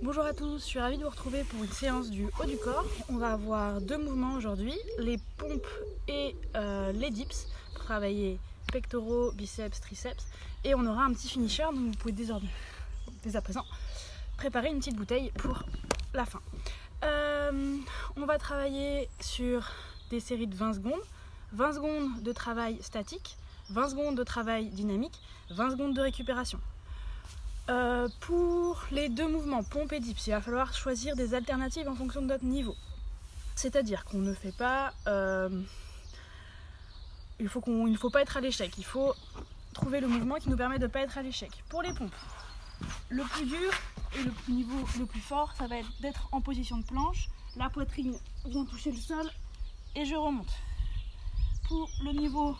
Bonjour à tous, je suis ravie de vous retrouver pour une séance du haut du corps. On va avoir deux mouvements aujourd'hui, les pompes et les dips pour travailler pectoraux, biceps, triceps. Et on aura un petit finisher, donc vous pouvez dès à présent préparer une petite bouteille pour la fin. On va travailler sur des séries de 20 secondes, 20 secondes de travail statique, 20 secondes de travail dynamique, 20 secondes de récupération. Pour les deux mouvements, pompe et dips, il va falloir choisir des alternatives en fonction de notre niveau. C'est-à-dire qu'on ne fait pas... il ne faut pas être à l'échec, il faut trouver le mouvement qui nous permet de ne pas être à l'échec. Pour les pompes, le plus dur et le niveau le plus fort, ça va être d'être en position de planche, la poitrine vient toucher le sol et je remonte. Pour le niveau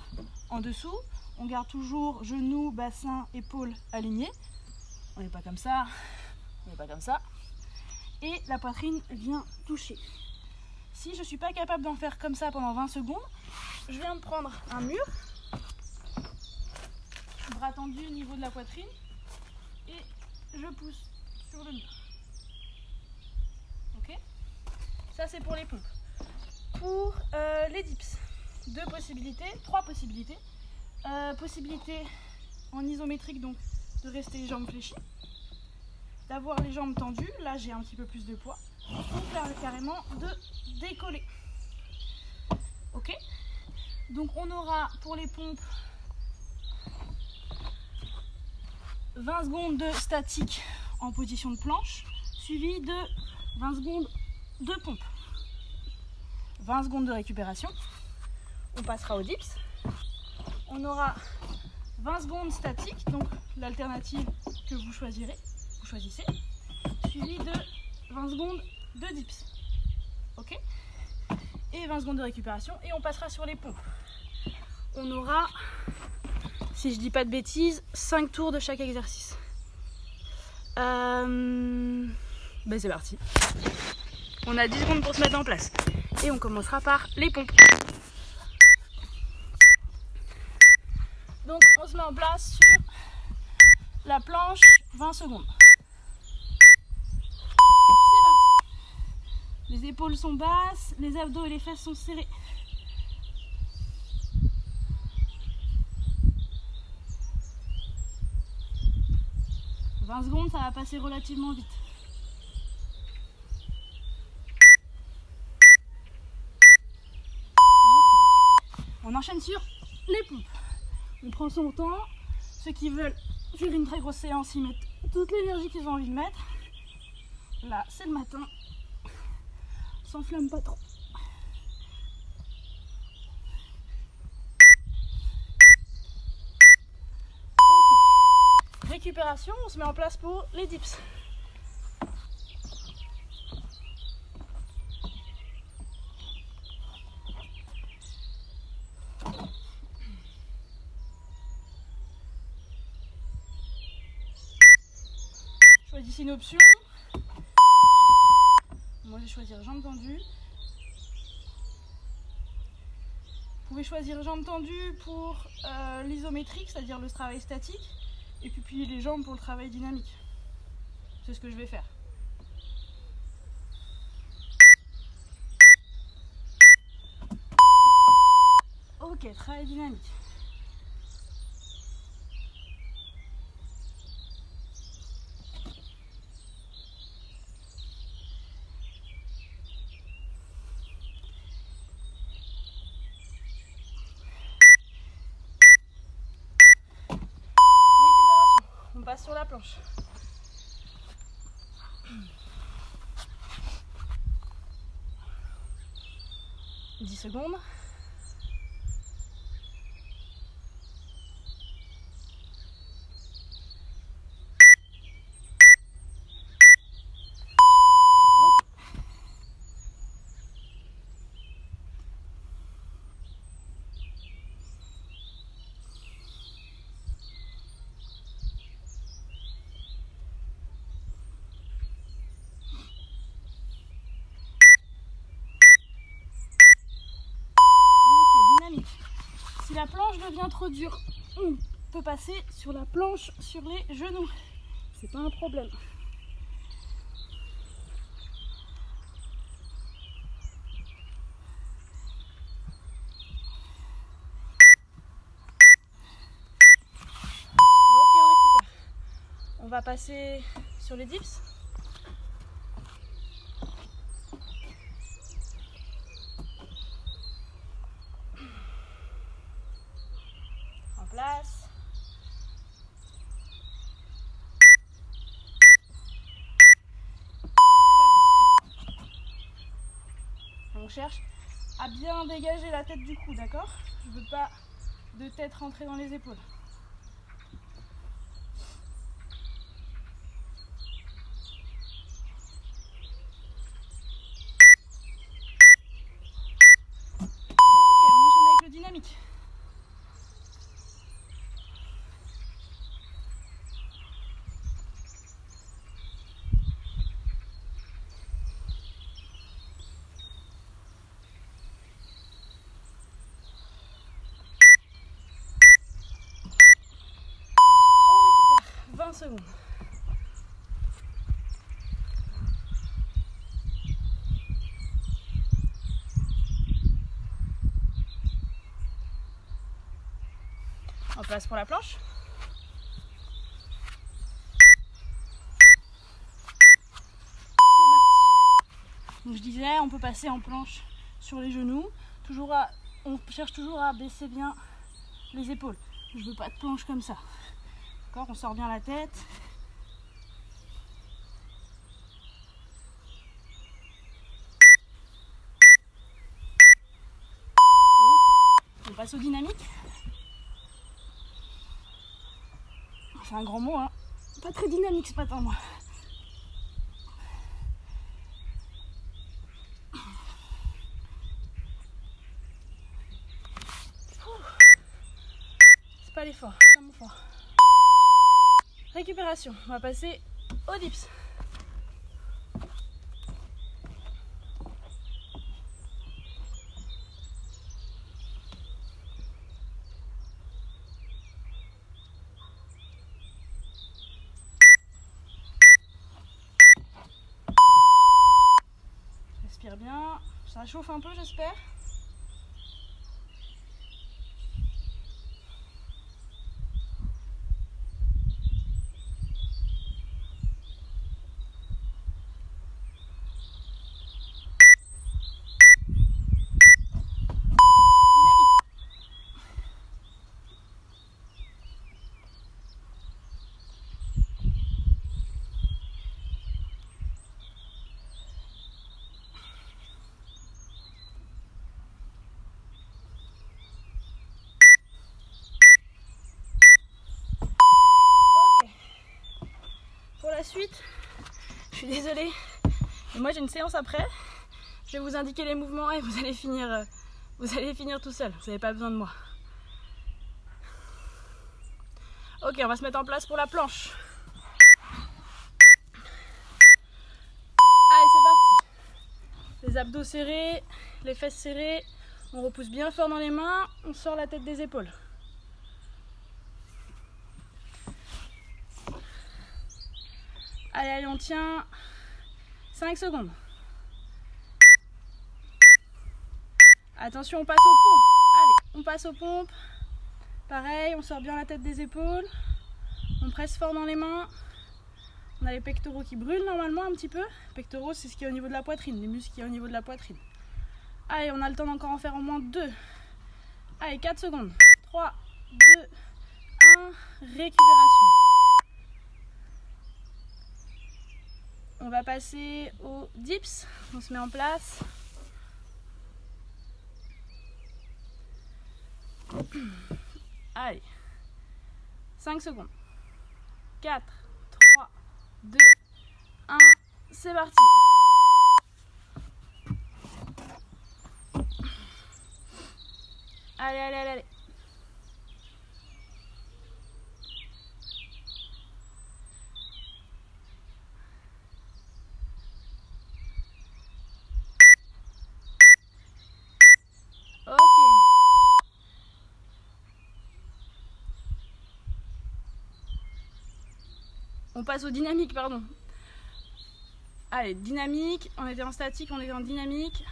en dessous, on garde toujours genoux, bassin, épaules alignés. On n'est pas comme ça, on n'est pas comme ça. Et la poitrine vient toucher. Si je ne suis pas capable d'en faire comme ça pendant 20 secondes, je viens de prendre un mur, bras tendu au niveau de la poitrine, et je pousse sur le mur. Ok ? Ça c'est pour les pompes. Pour les dips, trois possibilités. Possibilité en isométrique, donc de rester les jambes fléchies, d'avoir les jambes tendues, là j'ai un petit peu plus de poids, ou carrément de décoller. Ok ? Donc on aura pour les pompes 20 secondes de statique en position de planche, suivi de 20 secondes de pompe. 20 secondes de récupération. On passera aux dips. On aura 20 secondes statique, donc l'alternative que vous choisissez, suivi de 20 secondes de dips. Ok ? Et 20 secondes de récupération, et on passera sur les pompes. On aura, si je dis pas de bêtises, 5 tours de chaque exercice. Ben c'est parti. On a 10 secondes pour se mettre en place. Et on commencera par les pompes. Donc on se met en place sur la planche, 20 secondes. C'est parti. Les épaules sont basses, les abdos et les fesses sont serrés. « 20 secondes, ça va passer relativement vite. On enchaîne sur les pompes. On prend son temps. Ceux qui veulent faire une très grosse séance, ils mettent toute l'énergie qu'ils ont envie de mettre. Là, c'est le matin. S'enflamme pas trop. Okay. Récupération, on se met en place pour les dips. Choisissez une option. Moi, je vais choisir jambes tendues. Vous pouvez choisir jambes tendues pour l'isométrique, c'est-à-dire le travail statique, et puis plier les jambes pour le travail dynamique. C'est ce que je vais faire. Ok, travail dynamique. On passe sur la planche. « 10 secondes. Si la planche devient trop dure, on peut passer sur la planche sur les genoux. C'est pas un problème. va passer sur les dips. En place. On cherche à bien dégager la tête du cou, d'accord? Je veux pas de tête rentrer dans les épaules. Ok, on enchaîne avec le dynamique. On récupère 20 secondes. En place pour la planche. Donc je disais, on peut passer en planche sur les genoux. On cherche toujours à baisser bien les épaules. Je veux pas de planche comme ça. D'accord, on sort bien la tête. On passe au dynamique. C'est un grand mot, hein. Pas très dynamique ce matin, moi. C'est pas l'effort, c'est pas mon fort. Récupération, on va passer au dips. Respire bien, ça chauffe un peu j'espère. Pour la suite, je suis désolée, mais moi j'ai une séance après. Je vais vous indiquer les mouvements et vous allez finir tout seul. Vous n'avez pas besoin de moi. Ok, on va se mettre en place pour la planche. Allez, c'est parti. Les abdos serrés, les fesses serrées. On repousse bien fort dans les mains. On sort la tête des épaules. Allez, allez, on tient 5 secondes. Attention, on passe aux pompes. Allez, on passe aux pompes. Pareil, on sort bien la tête des épaules. On presse fort dans les mains. On a les pectoraux qui brûlent normalement un petit peu. Les pectoraux, c'est ce qui est au niveau de la poitrine, les muscles qui est au niveau de la poitrine. Allez, on a le temps d'encore en faire au moins 2. Allez, 4 secondes. 3, 2, 1. Récupération. On va passer aux dips. On se met en place. Allez. 5 secondes. 4, 3, 2, 1. C'est parti. Allez, allez, allez, allez. Ok. On passe au dynamique, pardon. Allez, dynamique. On était en statique, on est en dynamique.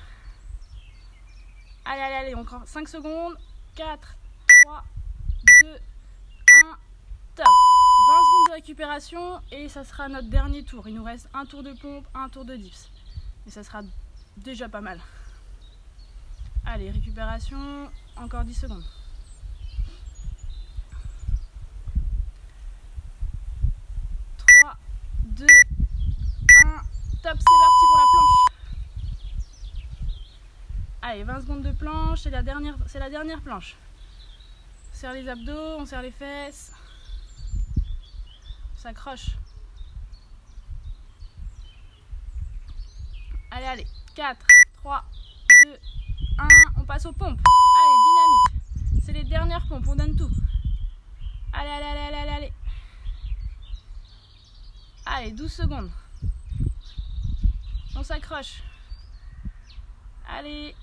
Allez, allez, allez. Encore 5 secondes. 4, 3, 2, 1. Top. 20 secondes de récupération et ça sera notre dernier tour. Il nous reste un tour de pompe, un tour de dips. Et ça sera déjà pas mal. Allez, récupération, encore 10 secondes. 3, 2, 1, top, c'est parti pour la planche. Allez, 20 secondes de planche, c'est la dernière planche. On serre les abdos, on serre les fesses. On s'accroche. Allez, allez, 4, 3, 2, 1, on passe aux pompes. Allez, dynamique. C'est les dernières pompes, on donne tout. Allez, allez, allez, allez, allez, allez. Allez, 12 secondes. On s'accroche. Allez,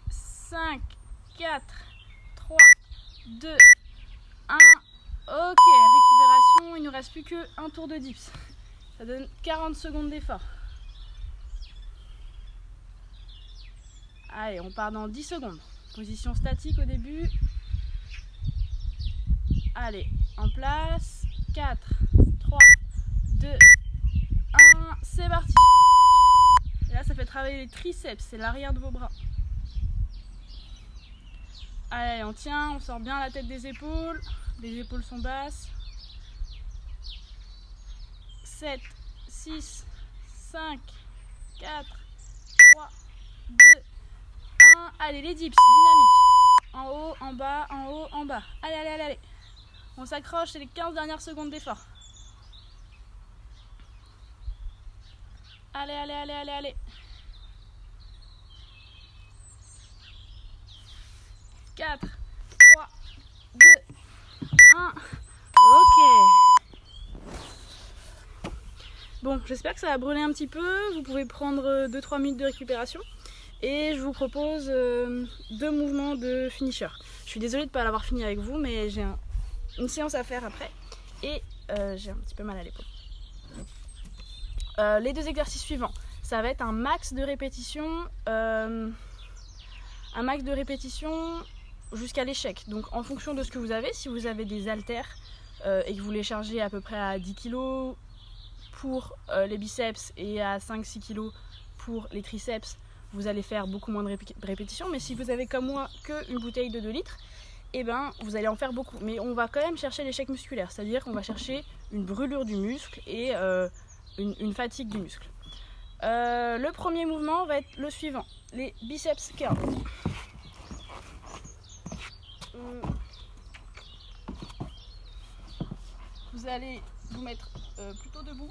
5, 4, 3, 2, 1. Ok, récupération, il ne nous reste plus qu'un tour de dips. Ça donne 40 secondes d'effort. Allez, on part dans 10 secondes. Position statique au début. Allez, en place. 4, 3, 2, 1. C'est parti. Et là, ça fait travailler les triceps, c'est l'arrière de vos bras. Allez, on tient, on sort bien la tête des épaules. Les épaules sont basses. 7, 6, 5, 4, 3, 2, 1. Allez, les dips, dynamique. En haut, en bas, en haut, en bas. Allez, allez, allez, allez. On s'accroche, c'est les 15 dernières secondes d'effort. Allez, allez, allez, allez, allez. 4, 3, 2, 1. Ok. Bon, j'espère que ça va brûler un petit peu. Vous pouvez prendre 2-3 minutes de récupération. Et je vous propose 2 mouvements de finisher. Je suis désolée de ne pas l'avoir fini avec vous, mais j'ai une séance à faire après. Et j'ai un petit peu mal à l'épaule. Les 2 exercices suivants, ça va être un max de répétition. Jusqu'à l'échec. Donc en fonction de ce que vous avez, si vous avez des haltères et que vous les chargez à peu près à 10 kg pour les biceps et à 5-6 kg pour les triceps, vous allez faire beaucoup moins de répétitions. Mais si vous avez comme moi qu'une bouteille de 2 litres, eh ben, vous allez en faire beaucoup. Mais on va quand même chercher l'échec musculaire, c'est-à-dire qu'on va chercher une brûlure du muscle et une fatigue du muscle. Le premier mouvement va être le suivant, les biceps curls. Vous allez vous mettre plutôt debout,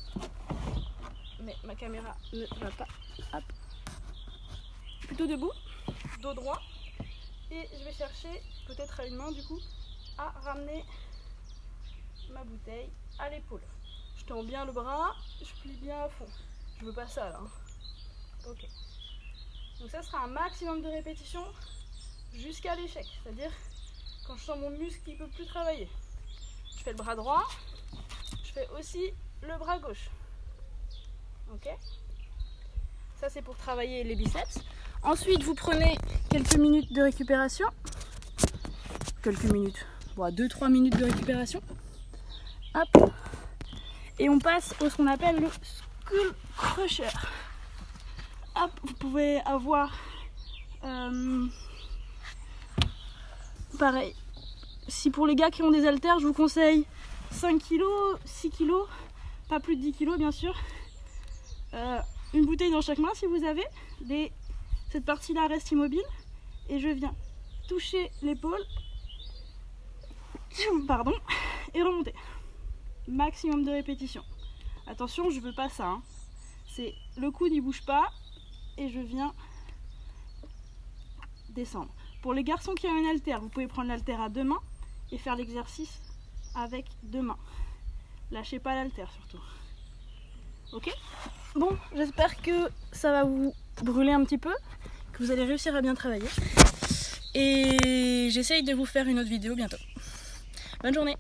mais ma caméra ne va pas. Hop. Plutôt debout, dos droit, et je vais chercher, peut-être à une main du coup, à ramener ma bouteille à l'épaule. Je tends bien le bras, je plie bien à fond. Je veux pas ça là. Ok. Donc ça sera un maximum de répétitions jusqu'à l'échec, c'est-à-dire quand je sens mon muscle qui ne peut plus travailler. Je fais le bras droit, je fais aussi le bras gauche. Ok. Ça c'est pour travailler les biceps. Ensuite vous prenez quelques minutes de récupération. Quelques minutes, bon, 2-3 minutes de récupération. Hop. Et on passe au ce qu'on appelle le skull crusher. Hop, vous pouvez avoir pareil. Si pour les gars qui ont des haltères, je vous conseille 5 kg, 6 kg, pas plus de 10 kg bien sûr. Une bouteille dans chaque main si vous avez. Cette partie-là reste immobile. Et je viens toucher l'épaule. Pardon. Et remonter. Maximum de répétitions. Attention, je veux pas ça. Hein. C'est le coude il bouge pas. Et je viens descendre. Pour les garçons qui ont une haltère, vous pouvez prendre l'haltère à 2 mains et faire l'exercice avec 2 mains. Lâchez pas l'haltère surtout. Ok? Bon, j'espère que ça va vous brûler un petit peu, que vous allez réussir à bien travailler. Et j'essaye de vous faire une autre vidéo bientôt. Bonne journée!